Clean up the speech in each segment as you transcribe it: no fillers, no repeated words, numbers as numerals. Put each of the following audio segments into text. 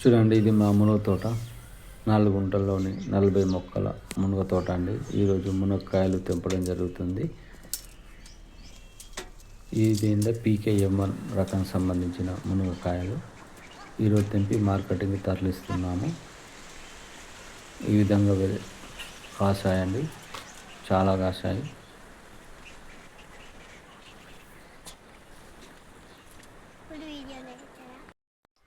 చూడండి, ఇది మా మునగ తోట. 4 గుంటల్లోని 40 మొక్కల మునగ తోట అండి. ఈరోజు మునక్కాయలు తెంపడం జరుగుతుంది. ఇది PKM1 రకం సంబంధించిన మునగకాయలు ఈరోజు తెంపి మార్కెటింగ్కి తరలిస్తున్నాము. ఈ విధంగా కాసాయండి, చాలా కాసాయి.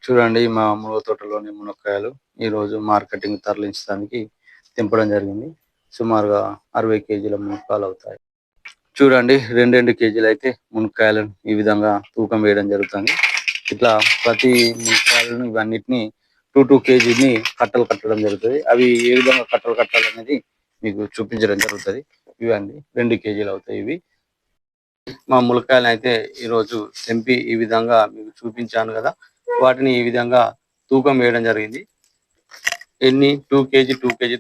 చూడండి, మా మునగ తోటలోని మునక్కాయలు ఈరోజు మార్కెటింగ్ తరలించడానికి తెంపడం జరిగింది. సుమారుగా 60 కేజీల మునక్కాయలు అవుతాయి. చూడండి, 2 కేజీలు అయితే మునక్కాయలను ఈ విధంగా తూకం వేయడం జరుగుతుంది. ఇట్లా ప్రతి మునక్కాయలను ఇవన్నిటిని 2 కేజీని కట్టలు కట్టడం జరుగుతుంది. అవి ఏ విధంగా కట్టలు కట్టాలనేది మీకు చూపించడం జరుగుతుంది. ఇవన్నీ 2 కేజీలు అవుతాయి. ఇవి మా మునక్కాయలు అయితే ఈరోజు తెంపి ఈ విధంగా మీకు చూపించాను కదా, వాటిని ఈ విధంగా తూకం వేయడం జరిగింది. 2 కేజీ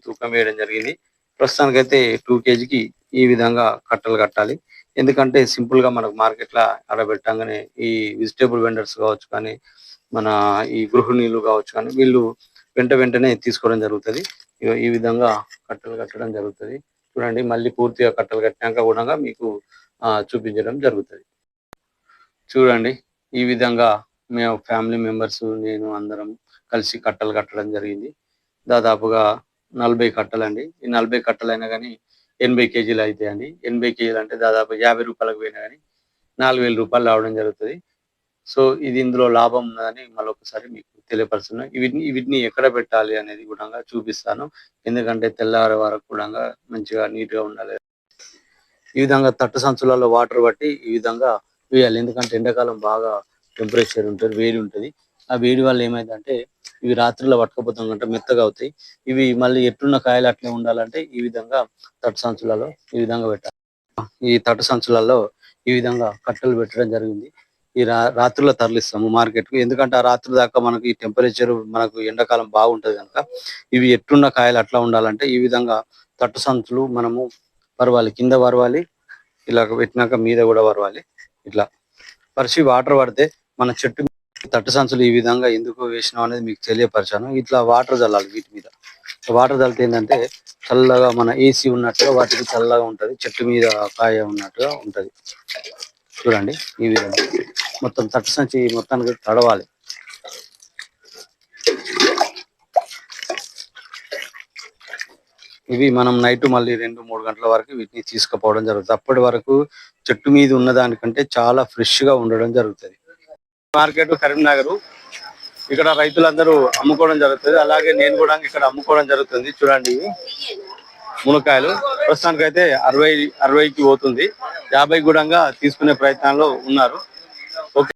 తూకం వేయడం జరిగింది. ప్రస్తుతానికైతే 2 కేజీకి ఈ విధంగా కట్టలు కట్టాలి. ఎందుకంటే సింపుల్ గా మనకు మార్కెట్లో ఆడబెట్టంగానే ఈ వెజిటేబుల్ వెండర్స్ కావచ్చు, కానీ మన ఈ గృహిణీలు కావచ్చు, కానీ వీళ్ళు వెంటనే తీసుకోవడం జరుగుతుంది. ఈ విధంగా కట్టలు కట్టడం జరుగుతుంది. చూడండి, మళ్ళీ పూర్తిగా కట్టలు కట్టినాక కూడా మీకు చూపించడం జరుగుతుంది. చూడండి, ఈ విధంగా మేము ఫ్యామిలీ మెంబర్స్, నేను అందరం కలిసి కట్టలు కట్టడం జరిగింది. దాదాపుగా 40 కట్టలండి. ఈ 40 కట్టలైనా కానీ 80 కేజీలు అవుతాయండి. 80 కేజీలు అంటే దాదాపు 50 రూపాయలకు పోయినా కానీ 4000 రూపాయలు రావడం జరుగుతుంది. సో ఇది ఇందులో లాభం ఉన్నదని మరొకసారి మీకు తెలియపరుస్తున్నాను. వీటిని ఎక్కడ పెట్టాలి అనేది కూడా చూపిస్తాను. ఎందుకంటే తెల్లారే వరకు కూడా మంచిగా నీట్గా ఉండాలి. ఈ విధంగా తట్టు సంచులలో వాటర్ పట్టి ఈ విధంగా వేయాలి. ఎందుకంటే ఎండాకాలం బాగా టెంపరేచర్ ఉంటుంది, వేడి ఉంటుంది. ఆ వేడి వల్ల ఏమైందంటే ఇవి రాత్రిలో పట్టుకపోతాం కంటే మెత్తగా అవుతాయి. ఇవి మళ్ళీ ఎట్లున్న కాయలు అట్లే ఉండాలంటే ఈ విధంగా తట్టు సంచులలో ఈ విధంగా పెట్టాలి. ఈ తట్టు సంచులలో ఈ విధంగా కట్టలు పెట్టడం జరిగింది. ఈ రాత్రిలో తరలిస్తాము మార్కెట్కు. ఎందుకంటే ఆ రాత్రి దాకా మనకి టెంపరేచర్ మనకు ఎండాకాలం బాగుంటుంది కనుక ఇవి ఎట్లున్న కాయలు అట్లా ఉండాలంటే ఈ విధంగా తట్టు సంచులు మనము పరవాలి, కింద పరవాలి, ఇలా పెట్టినాక మీద కూడా పరవాలి. ఇట్లా పరిచి వాటర్ పడితే మన చెట్టు తట్టు సంచులు ఈ విధంగా ఎందుకు వేసినాం అనేది మీకు తెలియపరిచాను. ఇట్లా వాటర్ చల్లాలి. వీటి మీద వాటర్ చల్లితే ఏంటంటే చల్లగా మన ఏసీ ఉన్నట్టుగా వాటికి చల్లగా ఉంటది, చెట్టు మీద కాయ ఉన్నట్టుగా ఉంటది. చూడండి, ఈ విధంగా మొత్తం తట్టు సంచి మొత్తానికి తడవాలి. ఇవి మనం నైట్ మళ్ళీ 2-3 గంటల వరకు వీటిని తీసుకుపోవడం జరుగుతుంది. అప్పటి వరకు చెట్టు మీద ఉన్న దానికంటే చాలా ఫ్రెష్ గా ఉండడం జరుగుతుంది. మార్కెట్ కరీంనగర్, ఇక్కడ రైతులందరూ అమ్ముకోవడం జరుగుతుంది. అలాగే నేను కూడా ఇక్కడ అమ్ముకోవడం జరుగుతుంది. చూడండి, ఇవి మునక్కాయలు ప్రస్తుతానికి అయితే 60కి పోతుంది. 50 కూడా తీసుకునే ప్రయత్నాల్లో ఉన్నారు.